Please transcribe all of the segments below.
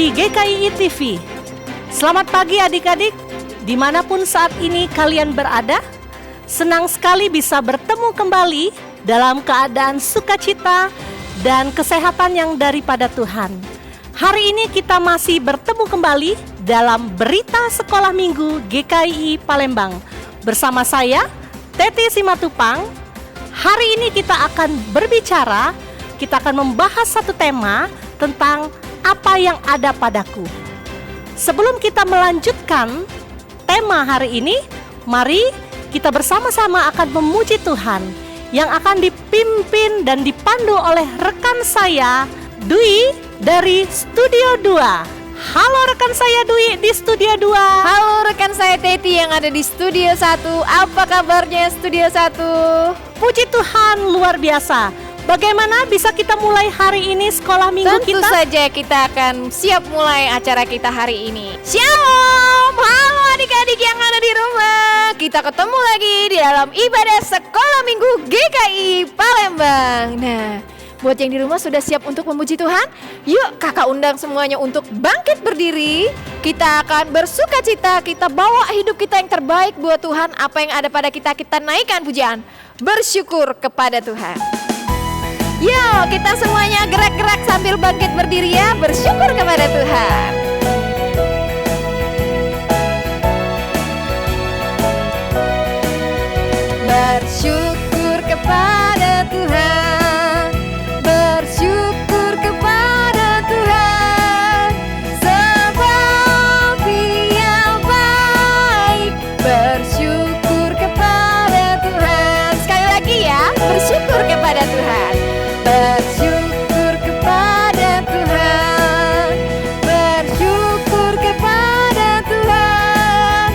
di GKI TV. Selamat pagi adik-adik, dimanapun saat ini kalian berada. Senang sekali bisa bertemu kembali dalam keadaan sukacita dan kesehatan yang daripada Tuhan. Hari ini kita masih bertemu kembali dalam Berita Sekolah Minggu GKI Palembang. Bersama saya, Teti Simatupang. Hari ini kita akan berbicara, kita akan membahas satu tema tentang apa yang ada padaku. Sebelum kita melanjutkan tema hari ini, mari kita bersama-sama akan memuji Tuhan yang akan dipimpin dan dipandu oleh rekan saya, Dwi dari Studio 2. Halo rekan saya Dwi di Studio 2. Halo rekan saya Teti yang ada di Studio 1. Apa kabarnya Studio 1? Puji Tuhan, luar biasa. Bagaimana bisa kita mulai hari ini sekolah minggu Tentu kita? saja kita akan siap mulai acara kita hari ini. Shalom, halo adik-adik yang ada di rumah. Kita ketemu lagi di dalam ibadah sekolah minggu GKI Palembang. Nah, buat yang di rumah sudah siap untuk memuji Tuhan? Yuk kakak undang semuanya untuk bangkit berdiri. Kita akan bersuka cita, kita bawa hidup kita yang terbaik buat Tuhan. Apa yang ada pada kita, kita naikkan pujian. Bersyukur kepada Tuhan. Yuk kita semuanya gerak-gerak sambil bangkit berdiri ya. Bersyukur kepada Tuhan. Bersyukur kepada Tuhan. Bersyukur kepada Tuhan. Sebab Dia baik. Bersyukur kepada Tuhan. Sekali lagi ya. Bersyukur kepada Tuhan. Bersyukur kepada Tuhan. Bersyukur kepada Tuhan.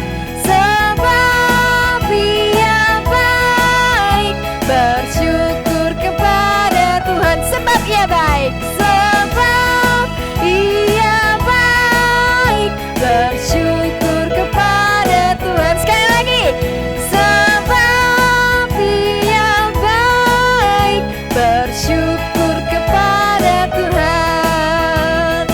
Sebab Dia baik. Bersyukur kepada Tuhan. Sebab Dia baik. Sebab Dia baik. Bersyukur kepada Tuhan. Sekali lagi. Sebab Dia baik. Bersyukur kepada Tuhan.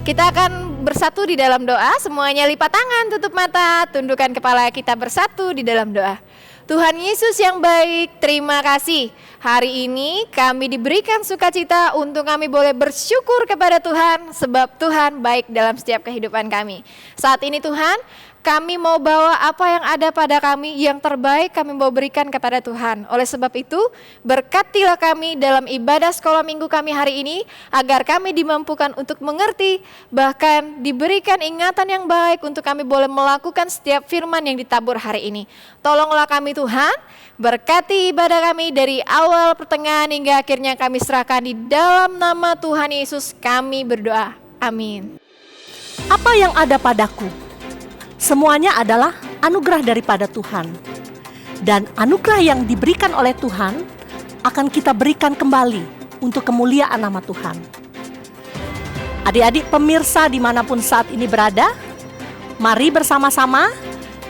Kita akan bersatu di dalam doa. Semuanya lipat tangan, tutup mata, tundukkan kepala, kita bersatu di dalam doa. Tuhan Yesus yang baik, terima kasih. Hari ini kami diberikan sukacita untuk kami boleh bersyukur kepada Tuhan, sebab Tuhan baik dalam setiap kehidupan kami. Saat ini Tuhan, kami mau bawa apa yang ada pada kami, yang terbaik kami mau berikan kepada Tuhan. Oleh sebab itu, berkatilah kami dalam ibadah sekolah minggu kami hari ini, agar kami dimampukan untuk mengerti, bahkan diberikan ingatan yang baik untuk kami boleh melakukan setiap firman yang ditabur hari ini. Tolonglah kami Tuhan, berkati ibadah kami dari awal, pertengahan, hingga akhirnya kami serahkan di dalam nama Tuhan Yesus kami berdoa. Amin. Apa yang ada padaku? Semuanya adalah anugerah daripada Tuhan. Dan anugerah yang diberikan oleh Tuhan akan kita berikan kembali untuk kemuliaan nama Tuhan. Adik-adik pemirsa dimanapun saat ini berada, mari bersama-sama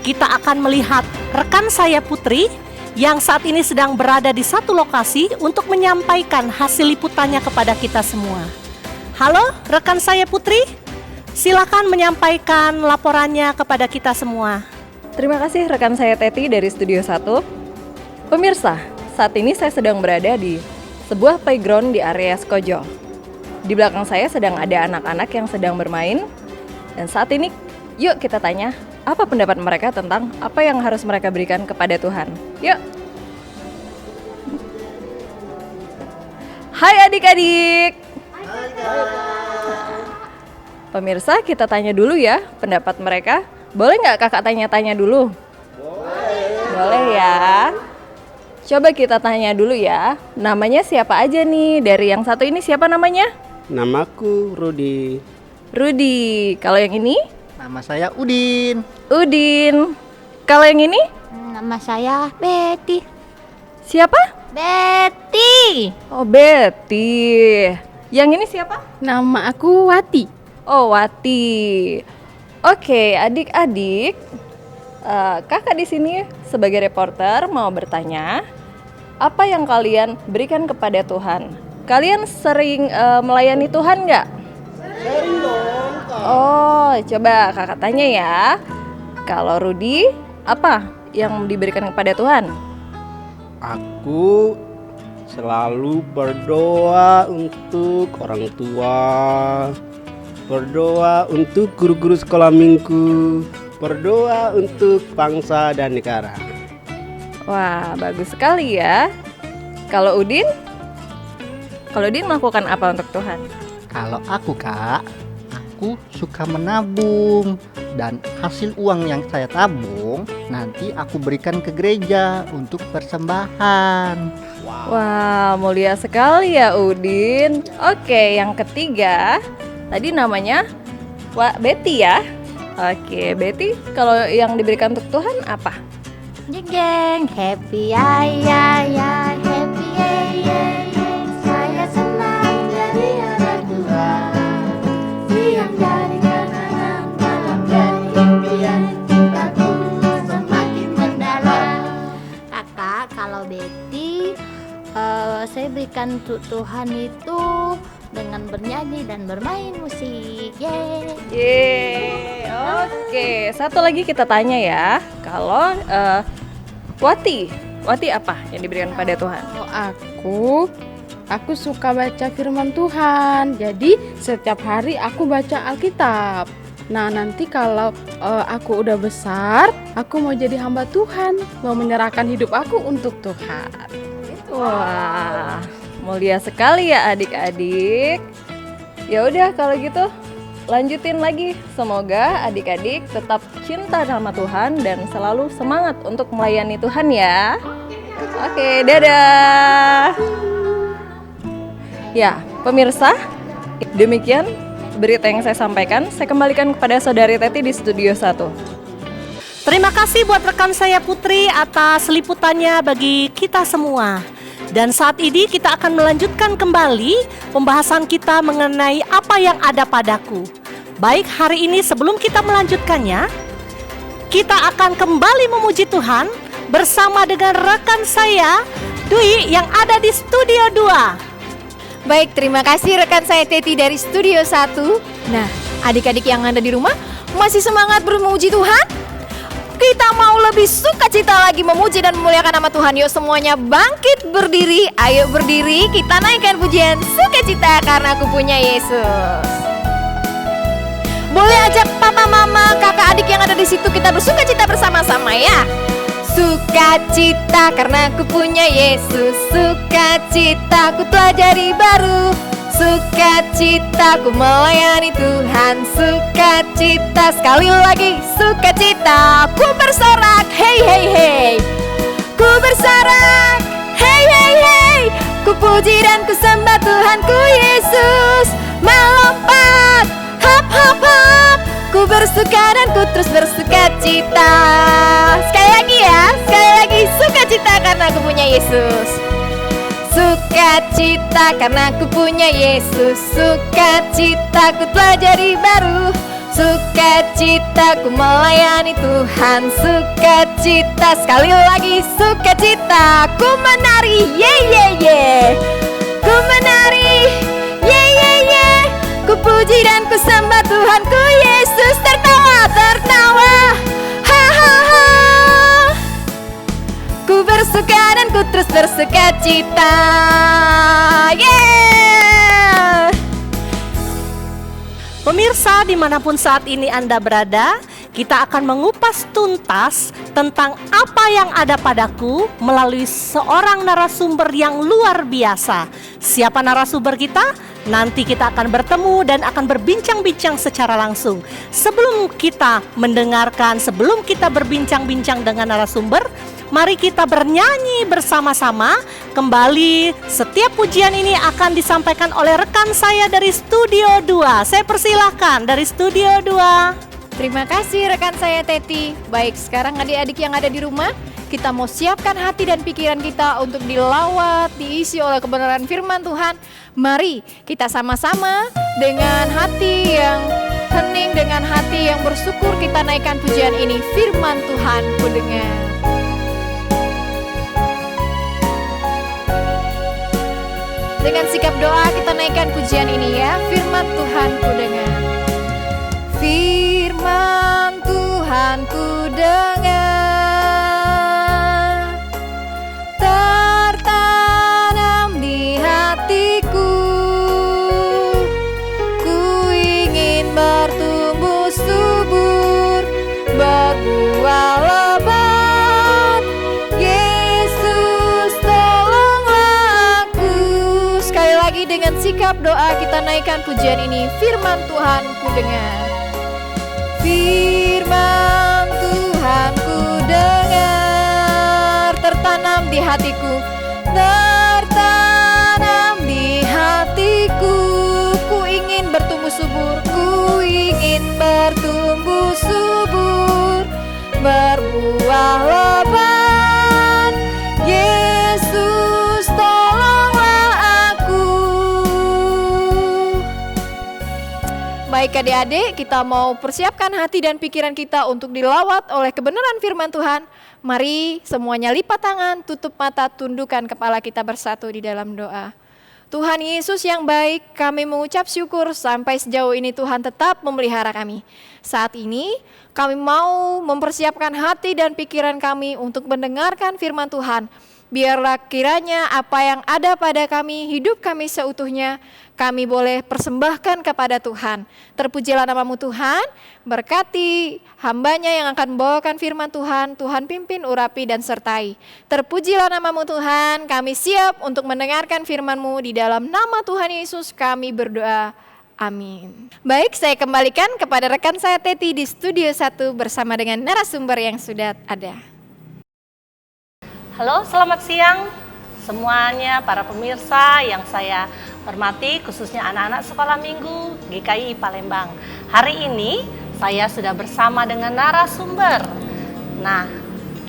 kita akan melihat rekan saya Putri yang saat ini sedang berada di satu lokasi untuk menyampaikan hasil liputannya kepada kita semua. Halo rekan saya Putri, silakan menyampaikan laporannya kepada kita semua. Terima kasih rekan saya Teti dari Studio 1. Pemirsa, saat ini saya sedang berada di sebuah playground di area Skojo. Di belakang saya sedang ada anak-anak yang sedang bermain. Dan saat ini, yuk kita tanya, apa pendapat mereka tentang apa yang harus mereka berikan kepada Tuhan. Yuk. Hai adik-adik. Pemirsa, kita tanya dulu ya pendapat mereka. Boleh nggak kakak tanya-tanya dulu? Boleh ya. Coba kita tanya dulu ya. Namanya siapa aja nih? Dari yang satu ini siapa namanya? Namaku Rudi. Rudi. Kalau yang ini? Nama saya Udin. Udin. Kalau yang ini? Nama saya Betty. Siapa? Betty. Oh, Betty. Yang ini siapa? Nama aku Wati. Oh, Wati. Oke, adik-adik, kakak di sini sebagai reporter mau bertanya, apa yang kalian berikan kepada Tuhan? Kalian sering melayani Tuhan nggak? Oh, coba kakak tanya ya. Kalau Rudi, apa yang diberikan kepada Tuhan? Aku selalu berdoa untuk orang tua, berdoa untuk guru-guru sekolah minggu, berdoa untuk bangsa dan negara. Wah, bagus sekali ya. Kalau Udin? Kalau Udin melakukan apa untuk Tuhan? Kalau aku kak, aku suka menabung. Dan hasil uang yang saya tabung nanti aku berikan ke gereja untuk persembahan. Wah, mulia sekali ya Udin. Oke, yang ketiga, tadi namanya Betty ya. Oke, Betty, kalau yang diberikan untuk Tuhan apa? Jeng jeng, happy ya ya ya, happy ya ya ya. Saya senang jadi anak Tuhan. Siang dari kanan, malam dari impian, cintaku semakin mendalam. Kakak, kalau Betty, saya berikan untuk Tuhan itu dengan bernyanyi dan bermain musik. Yeay. Yeay, oke. Satu lagi kita tanya ya. Kalau Wati apa yang diberikan pada Tuhan? Kalau aku suka baca firman Tuhan. Jadi setiap hari aku baca Alkitab. Nah, nanti kalau aku udah besar, aku mau jadi hamba Tuhan, mau menyerahkan hidup aku untuk Tuhan. Wah, mulia sekali ya adik-adik. Ya udah kalau gitu lanjutin lagi. Semoga adik-adik tetap cinta sama Tuhan dan selalu semangat untuk melayani Tuhan ya. Oke, dadah. Ya, pemirsa, demikian berita yang saya sampaikan. Saya kembalikan kepada Saudari Teti di Studio 1. Terima kasih buat rekan saya Putri atas liputannya bagi kita semua. Dan saat ini kita akan melanjutkan kembali pembahasan kita mengenai apa yang ada padaku. Baik, hari ini sebelum kita melanjutkannya, kita akan kembali memuji Tuhan bersama dengan rekan saya Dwi yang ada di Studio 2. Baik, terima kasih rekan saya Teti dari Studio 1. Nah, adik-adik yang ada di rumah masih semangat memuji Tuhan? Kita mau lebih sukacita lagi memuji dan memuliakan nama Tuhan. Yuk semuanya bangkit berdiri. Ayo berdiri, kita naikkan pujian sukacita karena aku punya Yesus. Boleh ajak papa, mama, kakak, adik yang ada di situ, kita bersukacita bersama-sama ya. Sukacita karena aku punya Yesus. Sukacita ku pelajari baru. Sukacita ku melayani Tuhan. Sukacita sekali lagi. Sukacita ku bersorak. Hey hey hey. Ku bersorak. Hey hey hey. Ku puji dan ku sembah Tuhanku Yesus. Melompat. Hop hop hop. Ku bersuka dan ku terus bersukacita. Sekali lagi ya. Sekali lagi. Sukacita karena aku punya Yesus. Sukacita karena aku punya Yesus. Sukacita ku pelajari baru. Sukacita ku melayani Tuhan. Sukacita sekali lagi. Sukacita ku menari. Ye ye ye. Ku menari. Ye ye ye. Ku puji dan ku sembah Tuhanku Yesus. Tertawa tertawa. Ha ha ha. Ku bersuka dan ku terus bersukacita. Yeah. Pemirsa dimanapun saat ini Anda berada, kita akan mengupas tuntas tentang apa yang ada padaku melalui seorang narasumber yang luar biasa. Siapa narasumber kita? Nanti kita akan bertemu dan akan berbincang-bincang secara langsung. Sebelum kita mendengarkan, sebelum kita berbincang-bincang dengan narasumber, mari kita bernyanyi bersama-sama. Kembali, setiap pujian ini akan disampaikan oleh rekan saya dari Studio 2. Saya persilahkan dari Studio 2. Terima kasih rekan saya Teti. Baik, sekarang adik-adik yang ada di rumah, kita mau siapkan hati dan pikiran kita untuk dilawat, diisi oleh kebenaran firman Tuhan. Mari kita sama-sama dengan hati yang hening, dengan hati yang bersyukur kita naikkan pujian ini. Firman Tuhan ku dengar. Dengan sikap doa kita naikkan pujian ini ya. Firman Tuhan ku dengar. Firman Tuhan ku dengar, tertanam di hatiku. Ku ingin bertumbuh subur, berbuah lebat. Yesus tolonglah aku. Sekali lagi dengan sikap doa kita naikkan pujian ini. Firman Tuhan ku dengar. Firman Tuhan ku dengar, tertanam di hatiku, tertanam di hatiku. Ku ingin bertumbuh subur, ku ingin bertumbuh subur, berbuah lebat. Yesus tolonglah aku. Baik adik-adik, kita mau persiapkan hati dan pikiran kita untuk dilawat oleh kebenaran firman Tuhan. Mari semuanya lipat tangan, tutup mata, tundukkan kepala kita bersatu di dalam doa. Tuhan Yesus yang baik, kami mengucap syukur sampai sejauh ini Tuhan tetap memelihara kami. Saat ini kami mau mempersiapkan hati dan pikiran kami untuk mendengarkan firman Tuhan. Biarlah kiranya apa yang ada pada kami, hidup kami seutuhnya, kami boleh persembahkan kepada Tuhan. Terpujilah namamu Tuhan, berkati hambanya yang akan membawakan firman Tuhan. Tuhan pimpin, urapi, dan sertai. Terpujilah namamu Tuhan, kami siap untuk mendengarkan firman-Mu. Di dalam nama Tuhan Yesus kami berdoa, amin. Baik, saya kembalikan kepada rekan saya Teti di Studio 1 bersama dengan narasumber yang sudah ada. Halo, selamat siang semuanya para pemirsa yang saya hormati, khususnya anak-anak sekolah minggu GKI Palembang. Hari ini saya sudah bersama dengan narasumber. Nah,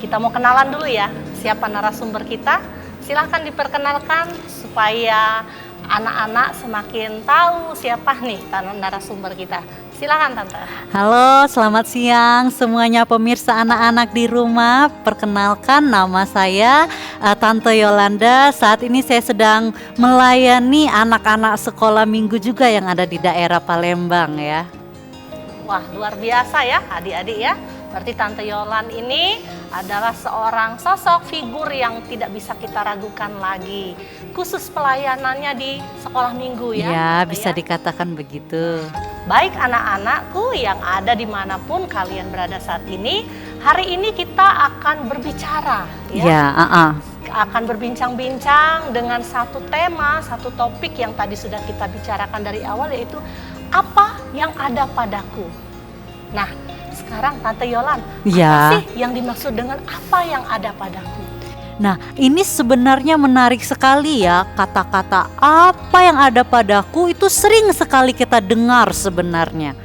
kita mau kenalan dulu ya, siapa narasumber kita? Silahkan diperkenalkan supaya anak-anak semakin tahu siapa nih narasumber kita. Silakan Tante. Halo, selamat siang semuanya pemirsa anak-anak di rumah. Perkenalkan, nama saya Tante Yolanda. Saat ini saya sedang melayani anak-anak sekolah minggu juga yang ada di daerah Palembang ya. Wah, luar biasa ya adik-adik ya. Berarti Tante Yolan ini adalah seorang sosok figur yang tidak bisa kita ragukan lagi. Khusus pelayanannya di sekolah minggu ya. Ya, bisa dikatakan begitu. Baik anak-anakku yang ada dimanapun kalian berada saat ini, hari ini kita akan berbicara ya. Akan berbincang-bincang dengan satu tema, satu topik yang tadi sudah kita bicarakan dari awal, yaitu apa yang ada padaku. Nah, sekarang Tante Yolan, apa sih yang dimaksud dengan apa yang ada padaku? Nah, ini sebenarnya menarik sekali ya, kata-kata apa yang ada padaku itu sering sekali kita dengar sebenarnya.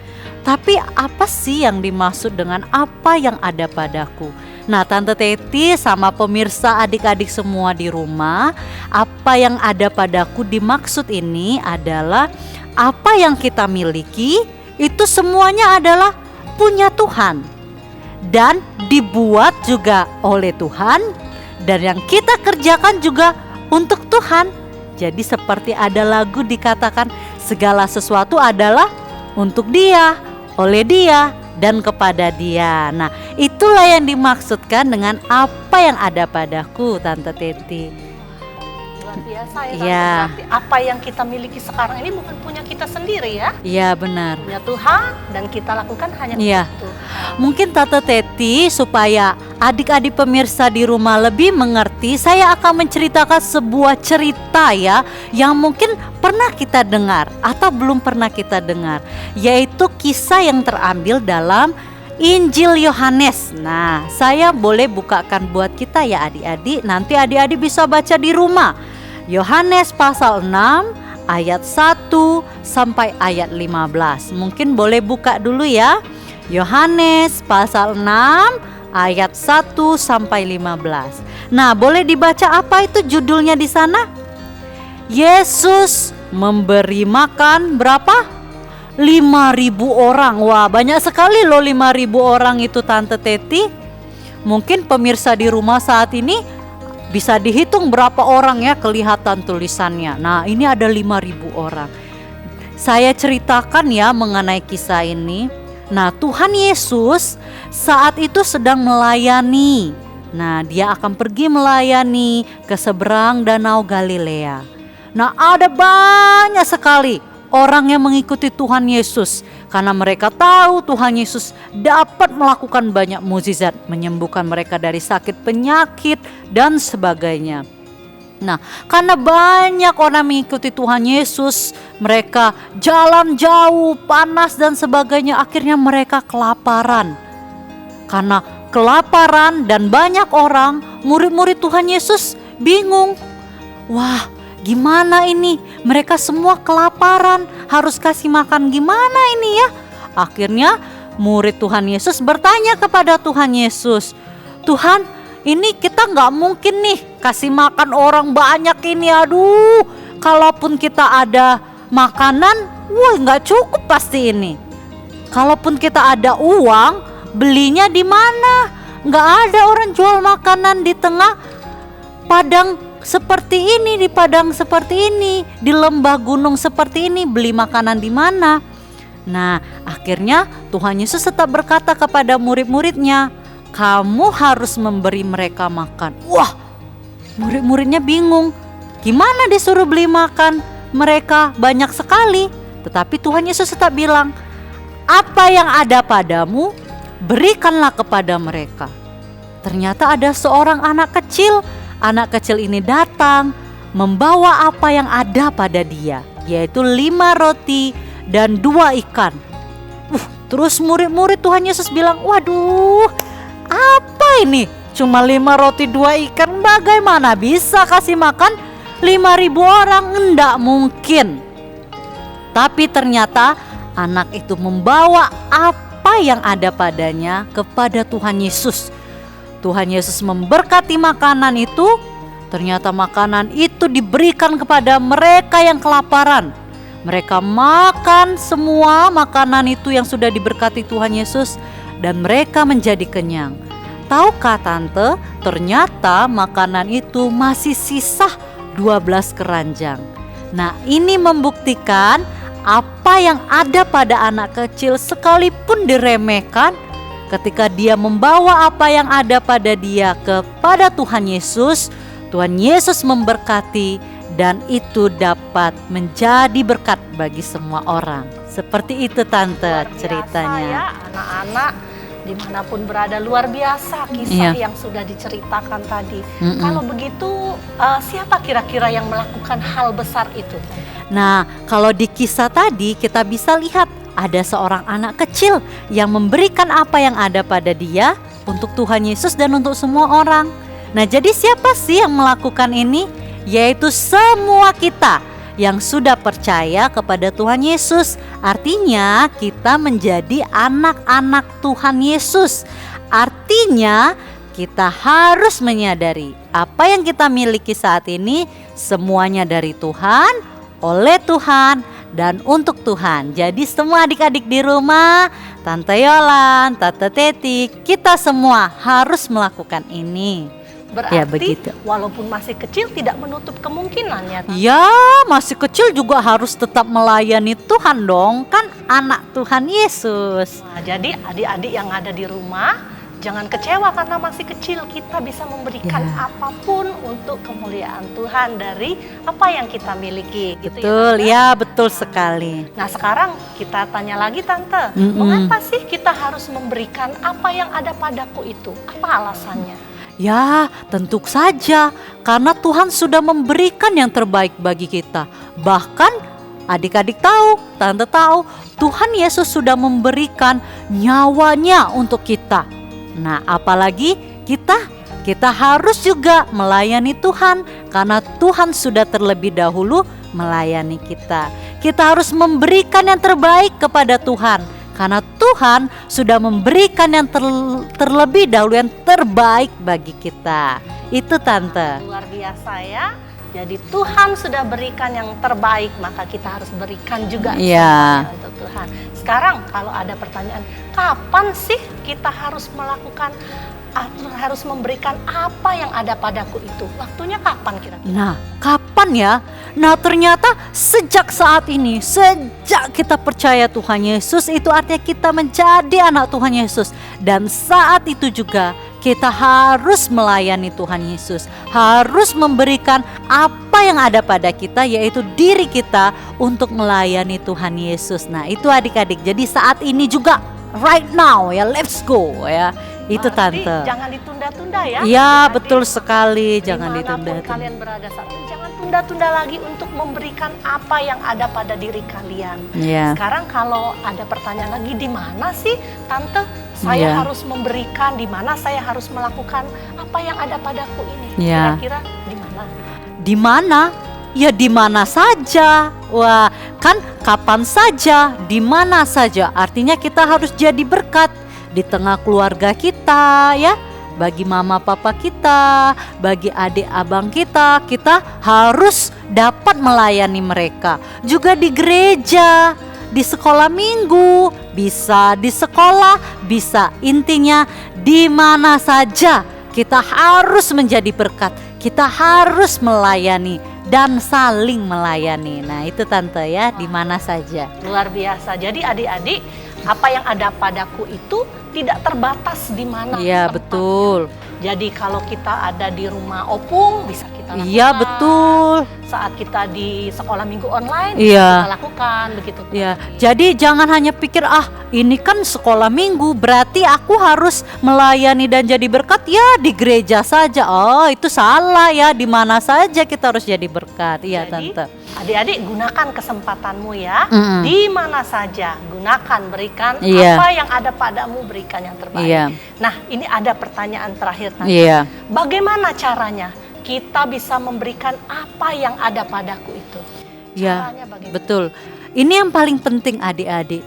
Tapi apa sih yang dimaksud dengan apa yang ada padaku? Nah, Tante Teti sama pemirsa adik-adik semua di rumah, apa yang ada padaku dimaksud ini adalah apa yang kita miliki itu semuanya adalah punya Tuhan dan dibuat juga oleh Tuhan, dan yang kita kerjakan juga untuk Tuhan. Jadi seperti ada lagu dikatakan segala sesuatu adalah untuk Dia, oleh Dia, dan kepada Dia. Nah, itulah yang dimaksudkan dengan apa yang ada padaku, Tante Teti. Luar biasa ya Tante, berarti apa yang kita miliki sekarang ini bukan punya kita sendiri ya. Iya, benar. Punya Tuhan dan kita lakukan hanya untuk Tuhan. Mungkin Tante Teti supaya adik-adik pemirsa di rumah lebih mengerti, saya akan menceritakan sebuah cerita ya yang mungkin pernah kita dengar atau belum pernah kita dengar, yaitu kisah yang terambil dalam Injil Yohanes. Nah, saya boleh bukakan buat kita ya adik-adik, nanti adik-adik bisa baca di rumah. Yohanes pasal 6 ayat 1 sampai ayat 15. Mungkin boleh buka dulu ya. Yohanes pasal 6 ayat 1 sampai 15. Nah, boleh dibaca apa itu judulnya di sana? Yesus memberi makan berapa? 5.000 orang. Wah, banyak sekali loh 5.000 orang itu Tante Teti. Mungkin pemirsa di rumah saat ini bisa dihitung berapa orang ya kelihatan tulisannya. Nah, ini ada 5.000 orang. Saya ceritakan ya mengenai kisah ini. Nah, Tuhan Yesus saat itu sedang melayani. Nah, dia akan pergi melayani ke seberang Danau Galilea. Nah, ada banyak sekali orang yang mengikuti Tuhan Yesus karena mereka tahu Tuhan Yesus dapat melakukan banyak mukjizat, menyembuhkan mereka dari sakit penyakit dan sebagainya. Nah, karena banyak orang mengikuti Tuhan Yesus, mereka jalan jauh, panas dan sebagainya, akhirnya mereka kelaparan. Karena kelaparan dan banyak orang, murid-murid Tuhan Yesus bingung. Wah, gimana ini? Mereka semua kelaparan, harus kasih makan gimana ini ya? Akhirnya murid Tuhan Yesus bertanya kepada Tuhan Yesus, Tuhan, ini kita nggak mungkin nih kasih makan orang banyak ini. Aduh, kalaupun kita ada makanan, wah nggak cukup pasti ini. Kalaupun kita ada uang, belinya di mana? Nggak ada orang jual makanan di tengah padang seperti ini, di padang seperti ini, di lembah gunung seperti ini, beli makanan di mana? Nah, akhirnya Tuhan Yesus tetap berkata kepada murid-muridnya, kamu harus memberi mereka makan. Wah, murid-muridnya bingung. Gimana disuruh beli makan? Mereka banyak sekali. Tetapi Tuhan Yesus tetap bilang, apa yang ada padamu, berikanlah kepada mereka. Ternyata ada seorang anak kecil. Anak kecil ini datang membawa apa yang ada pada dia, yaitu 5 roti dan 2 ikan. Terus murid-murid Tuhan Yesus bilang, waduh, apa ini? Cuma 5 roti 2 ikan, bagaimana bisa kasih makan 5.000 orang? Enggak mungkin. Tapi ternyata anak itu membawa apa yang ada padanya kepada Tuhan Yesus. Tuhan Yesus memberkati makanan itu. Ternyata makanan itu diberikan kepada mereka yang kelaparan. Mereka makan semua makanan itu yang sudah diberkati Tuhan Yesus dan mereka menjadi kenyang. Tahukah tante, ternyata makanan itu masih sisa 12 keranjang. Nah, ini membuktikan apa yang ada pada anak kecil sekalipun diremehkan, ketika dia membawa apa yang ada pada dia kepada Tuhan Yesus, Tuhan Yesus memberkati dan itu dapat menjadi berkat bagi semua orang. Seperti itu tante ceritanya. Ya, anak-anak dimanapun berada, luar biasa kisah yang sudah diceritakan tadi. Kalau begitu, siapa kira-kira yang melakukan hal besar itu? Nah, kalau di kisah tadi kita bisa lihat ada seorang anak kecil yang memberikan apa yang ada pada dia untuk Tuhan Yesus dan untuk semua orang. Nah, jadi siapa sih yang melakukan ini? Yaitu semua kita yang sudah percaya kepada Tuhan Yesus. Artinya kita menjadi anak-anak Tuhan Yesus. Artinya kita harus menyadari apa yang kita miliki saat ini semuanya dari Tuhan, oleh Tuhan, dan untuk Tuhan. Jadi semua adik-adik di rumah, Tante Yolan, Tante Teti, kita semua harus melakukan ini. Berarti ya, begitu. Walaupun masih kecil tidak menutup kemungkinannya. Ya, masih kecil juga harus tetap melayani Tuhan dong, kan anak Tuhan Yesus. Nah, jadi adik-adik yang ada di rumah, jangan kecewa karena masih kecil. Kita bisa memberikan apapun untuk kemuliaan Tuhan dari apa yang kita miliki. Betul, gitu ya, betul sekali. Nah, sekarang kita tanya lagi Tante, mengapa sih kita harus memberikan apa yang ada padaku itu? Apa alasannya? Ya, tentu saja karena Tuhan sudah memberikan yang terbaik bagi kita. Bahkan adik-adik tahu, Tante tahu, Tuhan Yesus sudah memberikan nyawanya untuk kita. Nah, apalagi kita harus juga melayani Tuhan karena Tuhan sudah terlebih dahulu melayani kita. Kita harus memberikan yang terbaik kepada Tuhan. Karena Tuhan sudah memberikan yang terlebih dahulu yang terbaik bagi kita. Itu Tante. Luar biasa ya. Jadi Tuhan sudah berikan yang terbaik, maka kita harus berikan juga semuanya untuk Tuhan. Sekarang kalau ada pertanyaan, kapan sih kita harus melakukan atau harus memberikan apa yang ada padaku itu? Waktunya kapan kira-kira? Nah, kapan ya? Nah ternyata sejak saat ini, sejak kita percaya Tuhan Yesus, itu artinya kita menjadi anak Tuhan Yesus. Dan saat itu juga kita harus melayani Tuhan Yesus, harus memberikan apa yang ada pada kita, yaitu diri kita untuk melayani Tuhan Yesus. Nah itu adik-adik, jadi saat ini juga right now ya, let's go ya. Itu Berarti Tante. jangan ditunda-tunda ya. Ya Adik-adik. betul sekali, jangan Dimanapun ditunda. kalian berada saat ini, jangan tunda-tunda lagi untuk memberikan apa yang ada pada diri kalian. Ya. Sekarang kalau ada pertanyaan lagi, di mana sih Tante saya Ya. harus memberikan, di mana saya harus melakukan apa yang ada padaku ini? Ya. Kira-kira di mana? Di mana? Ya di mana saja. Wah, kan kapan saja, di mana saja. Artinya kita harus jadi berkat di tengah keluarga kita ya. Bagi mama papa kita, bagi adik abang kita harus dapat melayani mereka. Juga di gereja, di sekolah minggu, bisa di sekolah, bisa intinya di mana saja kita harus menjadi berkat. Kita harus melayani dan saling melayani. Nah, itu Tante ya, di mana saja. Luar biasa. Jadi adik-adik, apa yang ada padaku itu tidak terbatas di mana. Iya, tempatnya. betul. Jadi kalau kita ada di rumah opung bisa kita lakukan. Iya, betul. Saat kita di sekolah minggu online Iya. kita lakukan begitu. Ya, jadi jangan hanya pikir ini kan sekolah minggu berarti aku harus melayani dan jadi berkat ya di gereja saja. Oh, itu salah ya, di mana saja kita harus jadi berkat. Iya, Jadi, Tante. adik-adik gunakan kesempatanmu ya. Mm-mm. Di mana saja gunakan, berikan Iya. apa yang ada padamu, berikan yang terbaik. Iya. Nah, ini ada pertanyaan terakhir Tante. Iya. Bagaimana caranya kita bisa memberikan apa yang ada padaku itu? Ya, Caranya bagaimana? betul. Ini yang paling penting adik-adik.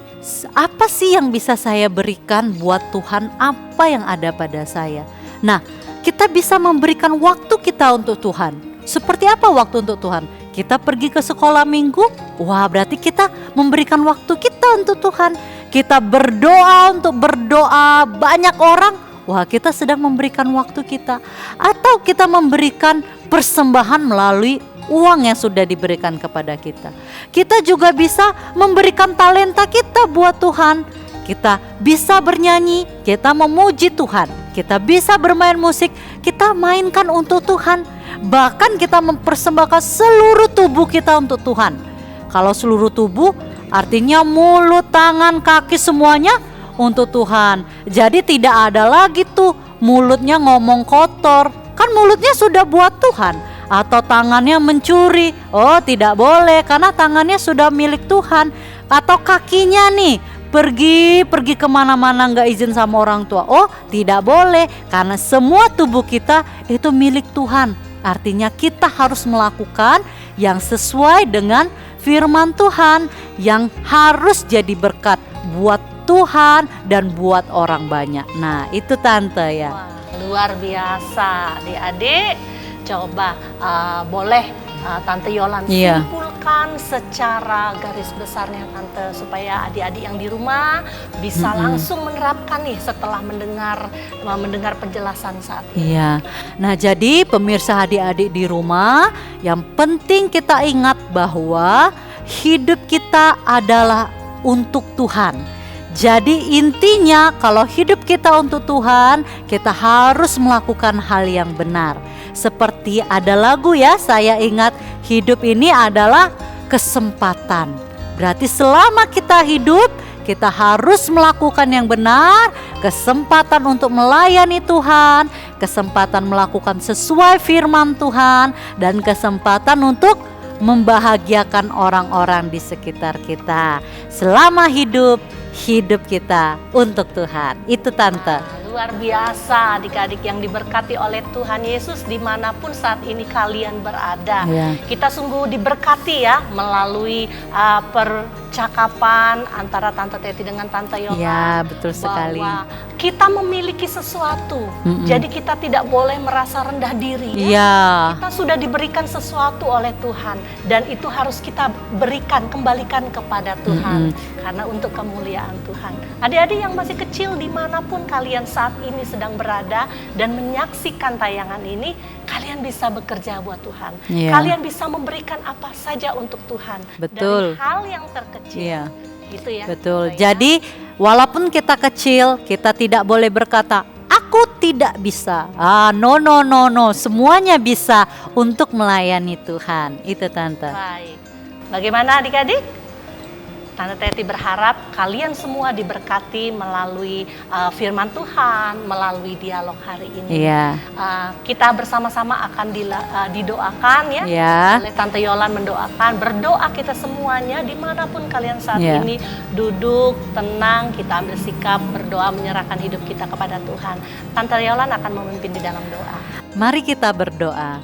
Apa sih yang bisa saya berikan buat Tuhan, apa yang ada pada saya? Nah, kita bisa memberikan waktu kita untuk Tuhan. Seperti apa waktu untuk Tuhan? Kita pergi ke sekolah minggu, wah berarti kita memberikan waktu kita untuk Tuhan. Kita berdoa untuk berdoa banyak orang, wah kita sedang memberikan waktu kita. Atau kita memberikan persembahan melalui uang yang sudah diberikan kepada kita. Kita juga bisa memberikan talenta kita buat Tuhan. Kita bisa bernyanyi, kita memuji Tuhan. Kita bisa bermain musik, kita mainkan untuk Tuhan. Bahkan kita mempersembahkan seluruh tubuh kita untuk Tuhan. Kalau seluruh tubuh artinya mulut, tangan, kaki semuanya untuk Tuhan. Jadi tidak ada lagi tuh mulutnya ngomong kotor. Kan mulutnya sudah buat Tuhan. Atau tangannya mencuri, oh tidak boleh karena tangannya sudah milik Tuhan. Atau kakinya nih pergi kemana-mana nggak izin sama orang tua, oh tidak boleh karena semua tubuh kita itu milik Tuhan. Artinya kita harus melakukan yang sesuai dengan firman Tuhan, yang harus jadi berkat buat Tuhan dan buat orang banyak. Nah itu Tante ya. Wah, luar biasa adik-adik. Coba boleh Tante Yolan Iya. simpulkan secara garis besarnya Tante, supaya adik-adik yang di rumah bisa langsung menerapkan nih setelah mendengar penjelasan saat ini. Iya. Nah, jadi pemirsa adik-adik di rumah, yang penting kita ingat bahwa hidup kita adalah untuk Tuhan. Jadi intinya kalau hidup kita untuk Tuhan, kita harus melakukan hal yang benar. Seperti ada lagu ya, saya ingat hidup ini adalah kesempatan. Berarti selama kita hidup, kita harus melakukan yang benar, kesempatan untuk melayani Tuhan, kesempatan melakukan sesuai firman Tuhan, dan kesempatan untuk membahagiakan orang-orang di sekitar kita. Selama hidup kita untuk Tuhan. Itu Tante. Luar biasa adik-adik yang diberkati oleh Tuhan Yesus dimanapun saat ini kalian berada. Ya. Kita sungguh diberkati ya melalui percakapan antara Tante Teti dengan Tante Yola. Ya, betul sekali. Bahwa kita memiliki sesuatu, jadi kita tidak boleh merasa rendah diri. Iya. Kita sudah diberikan sesuatu oleh Tuhan dan itu harus kita kembalikan kepada Tuhan karena untuk kemuliaan Tuhan. Adik-adik yang masih kecil dimanapun kalian saat ini sedang berada dan menyaksikan tayangan ini, kalian bisa bekerja buat Tuhan. Iya. Kalian bisa memberikan apa saja untuk Tuhan. Betul. Dari hal yang terkecil. Iya. Gitu ya. Betul. Supaya- Jadi walaupun kita kecil, kita tidak boleh berkata aku tidak bisa. No. Semuanya bisa untuk melayani Tuhan. Itu Tante. Baik. Bagaimana adik-adik? Tante Teti berharap kalian semua diberkati melalui firman Tuhan, melalui dialog hari ini. Iya. Kita bersama-sama akan didoakan ya. Iya. Oleh Tante Yolan mendoakan, berdoa kita semuanya dimanapun kalian saat Iya. ini duduk, tenang, kita ambil sikap berdoa menyerahkan hidup kita kepada Tuhan. Tante Yolan akan memimpin di dalam doa. Mari kita berdoa.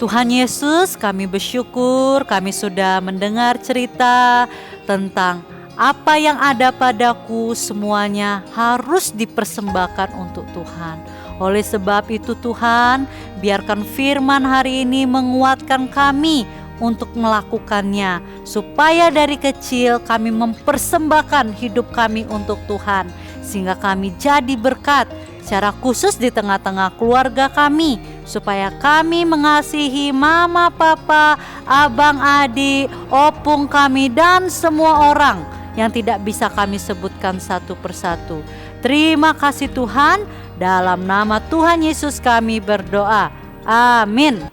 Tuhan Yesus, kami bersyukur kami sudah mendengar cerita tentang apa yang ada padaku semuanya harus dipersembahkan untuk Tuhan. Oleh sebab itu Tuhan, biarkan firman hari ini menguatkan kami untuk melakukannya, supaya dari kecil kami mempersembahkan hidup kami untuk Tuhan, sehingga kami jadi berkat secara khusus di tengah-tengah keluarga kami, supaya kami mengasihi mama, papa, abang, adik, opung kami dan semua orang yang tidak bisa kami sebutkan satu persatu. Terima kasih Tuhan, dalam nama Tuhan Yesus kami berdoa. Amin.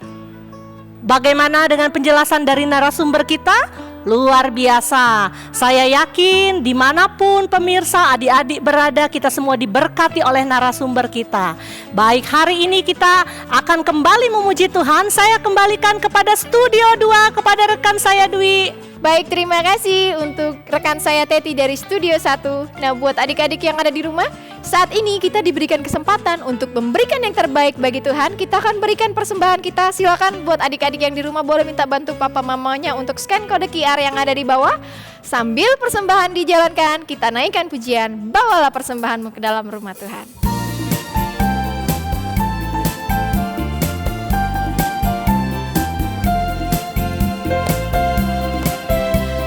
Bagaimana dengan penjelasan dari narasumber kita? Luar biasa. Saya yakin dimanapun pemirsa adik-adik berada, kita semua diberkati oleh narasumber kita. Baik, hari ini kita akan kembali memuji Tuhan. Saya kembalikan kepada studio 2, kepada rekan saya Dwi. Baik, terima kasih untuk rekan saya Teti dari Studio 1. Nah, buat adik-adik yang ada di rumah, saat ini kita diberikan kesempatan untuk memberikan yang terbaik bagi Tuhan. Kita akan berikan persembahan kita. Silakan buat adik-adik yang di rumah boleh minta bantu papa mamanya untuk scan kode QR yang ada di bawah. Sambil persembahan dijalankan, kita naikkan pujian, bawalah persembahanmu ke dalam rumah Tuhan.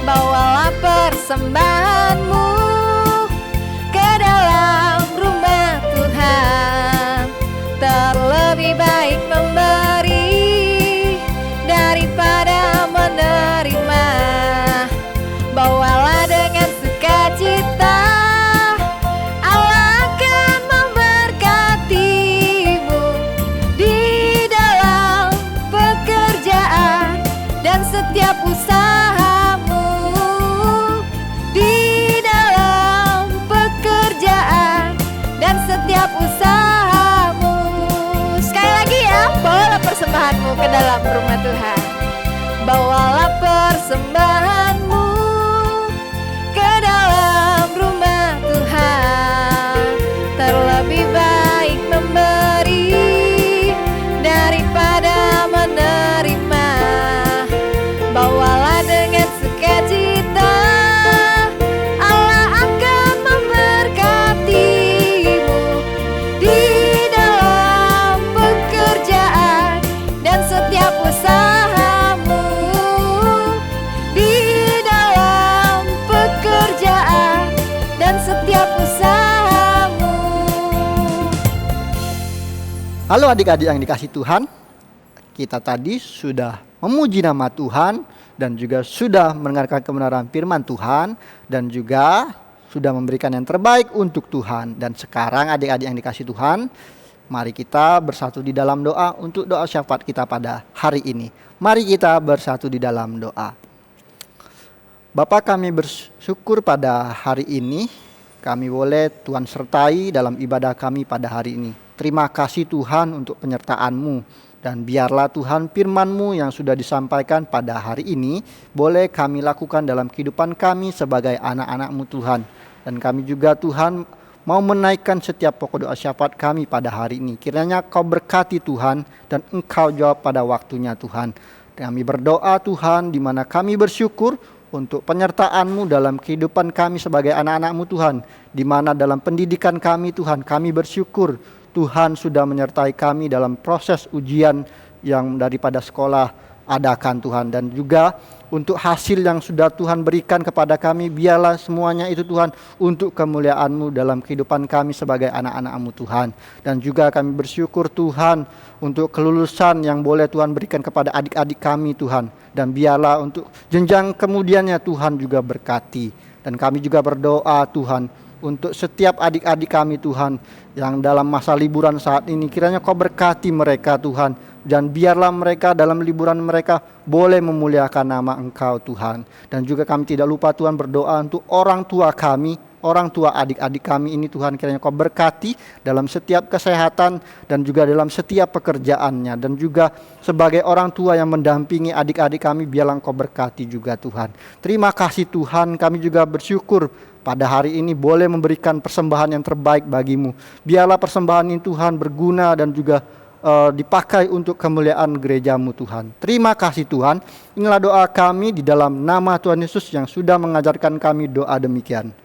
Bawalah persembahanmu ke dalam rumah Tuhan. Terlebih baik memberi daripada menerima. Bawalah dengan sukacita, Allah akan memberkatimu di dalam pekerjaan dan setiap usahamu. Setiap usahamu. Sekali lagi ya, bawalah persembahanmu ke dalam rumah Tuhan. Bawalah persembahanmu ke dalam rumah Tuhan. Terlebih baik memberi daripada menerima. Bawalah dengan sukacita, Allah akan memberkati setiap usahamu. Di dalam pekerjaan dan setiap usahamu. Halo adik-adik yang dikasih Tuhan, kita tadi sudah memuji nama Tuhan dan juga sudah mendengarkan kebenaran firman Tuhan dan juga sudah memberikan yang terbaik untuk Tuhan. Dan sekarang adik-adik yang dikasih Tuhan, mari kita bersatu di dalam doa untuk doa syafaat kita pada hari ini. Mari kita bersatu di dalam doa. Bapa, kami bersyukur pada hari ini, kami boleh Tuhan sertai dalam ibadah kami pada hari ini. Terima kasih Tuhan untuk penyertaan-Mu, dan biarlah Tuhan firman-Mu yang sudah disampaikan pada hari ini boleh kami lakukan dalam kehidupan kami sebagai anak-anak-Mu Tuhan. Dan kami juga Tuhan mau menaikkan setiap pokok doa syafaat kami pada hari ini. Kiranya Kau berkati Tuhan dan Engkau jawab pada waktunya Tuhan. Kami berdoa Tuhan, di mana kami bersyukur untuk penyertaan-Mu dalam kehidupan kami sebagai anak-anak-Mu Tuhan. Di mana dalam pendidikan kami Tuhan, kami bersyukur Tuhan sudah menyertai kami dalam proses ujian yang daripada sekolah adakan Tuhan. Dan juga untuk hasil yang sudah Tuhan berikan kepada kami, biarlah semuanya itu Tuhan untuk kemuliaan-Mu dalam kehidupan kami sebagai anak-anak-Mu Tuhan. Dan juga kami bersyukur Tuhan untuk kelulusan yang boleh Tuhan berikan kepada adik-adik kami Tuhan. Dan biarlah untuk jenjang kemudiannya Tuhan juga berkati. Dan kami juga berdoa Tuhan untuk setiap adik-adik kami Tuhan yang dalam masa liburan saat ini, kiranya Kau berkati mereka Tuhan. Dan biarlah mereka dalam liburan mereka boleh memuliakan nama Engkau Tuhan. Dan juga kami tidak lupa Tuhan berdoa untuk orang tua kami, orang tua adik-adik kami ini Tuhan, kiranya Kau berkati dalam setiap kesehatan dan juga dalam setiap pekerjaannya. Dan juga sebagai orang tua yang mendampingi adik-adik kami, biarlah Kau berkati juga Tuhan. Terima kasih Tuhan, kami juga bersyukur pada hari ini boleh memberikan persembahan yang terbaik bagi-Mu. Biarlah persembahan ini Tuhan berguna dan juga dipakai untuk kemuliaan gereja-Mu Tuhan. Terima kasih Tuhan. Inilah doa kami di dalam nama Tuhan Yesus yang sudah mengajarkan kami doa demikian.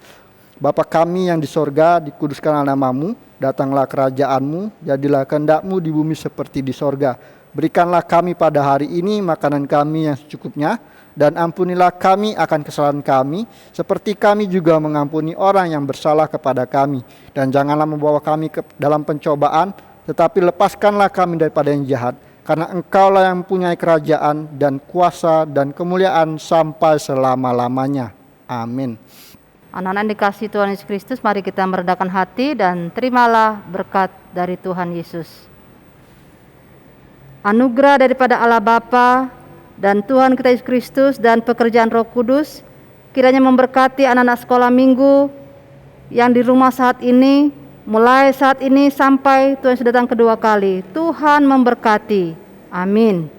Bapa kami yang di sorga, dikuduskanlah nama-Mu, datanglah kerajaan-Mu, jadilah kehendak-Mu di bumi seperti di sorga. Berikanlah kami pada hari ini makanan kami yang secukupnya, dan ampunilah kami akan kesalahan kami, seperti kami juga mengampuni orang yang bersalah kepada kami. Dan janganlah membawa kami ke dalam pencobaan, tetapi lepaskanlah kami daripada yang jahat, karena Engkaulah yang mempunyai kerajaan dan kuasa dan kemuliaan sampai selama-lamanya. Amin. Anak-anak dikasih Tuhan Yesus Kristus, mari kita meredakan hati dan terimalah berkat dari Tuhan Yesus. Anugerah daripada Allah Bapa dan Tuhan kita Yesus Kristus dan pekerjaan Roh Kudus kiranya memberkati anak-anak sekolah minggu yang di rumah saat ini, mulai saat ini sampai Tuhan sudah datang kedua kali. Tuhan memberkati. Amin.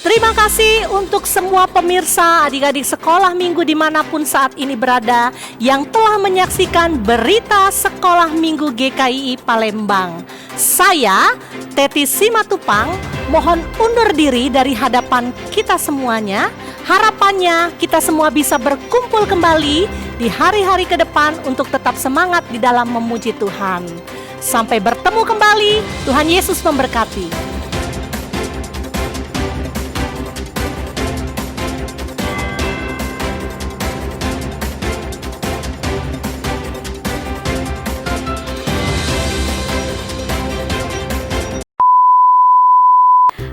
Terima kasih untuk semua pemirsa adik-adik sekolah minggu dimanapun saat ini berada yang telah menyaksikan berita sekolah minggu GKII Palembang. Saya, Teti Simatupang, mohon undur diri dari hadapan kita semuanya. Harapannya kita semua bisa berkumpul kembali di hari-hari ke depan untuk tetap semangat di dalam memuji Tuhan. Sampai bertemu kembali, Tuhan Yesus memberkati.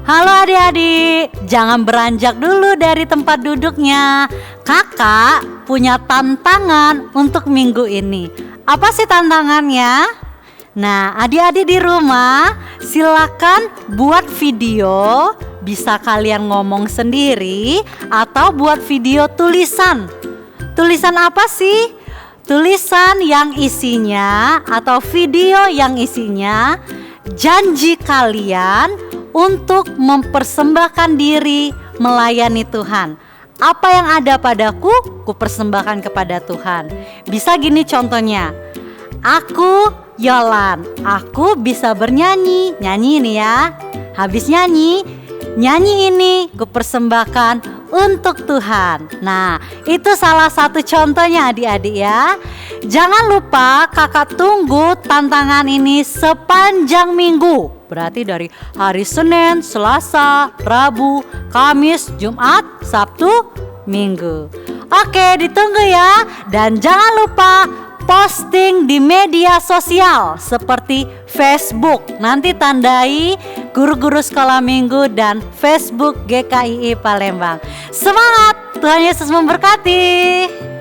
Halo adik-adik, jangan beranjak dulu dari tempat duduknya. Kakak punya tantangan untuk minggu ini. Apa sih tantangannya? Nah, adik-adik di rumah silakan buat video. Bisa kalian ngomong sendiri atau buat video tulisan. Tulisan apa sih? Tulisan yang isinya atau video yang isinya janji kalian untuk mempersembahkan diri melayani Tuhan. Apa yang ada padaku, kupersembahkan kepada Tuhan. Bisa gini contohnya. Aku Yolan, aku bisa bernyanyi. Nyanyi ini ya. Habis nyanyi ini kupersembahkan untuk Tuhan. Nah, itu salah satu contohnya adik-adik ya. Jangan lupa kakak tunggu tantangan ini sepanjang minggu. Berarti dari hari Senin, Selasa, Rabu, Kamis, Jumat, Sabtu, Minggu. Oke, ditunggu ya. Dan jangan lupa posting di media sosial seperti Facebook. Nanti tandai Guru-Guru Sekolah Minggu dan Facebook GKII Palembang. Semangat, Tuhan Yesus memberkati.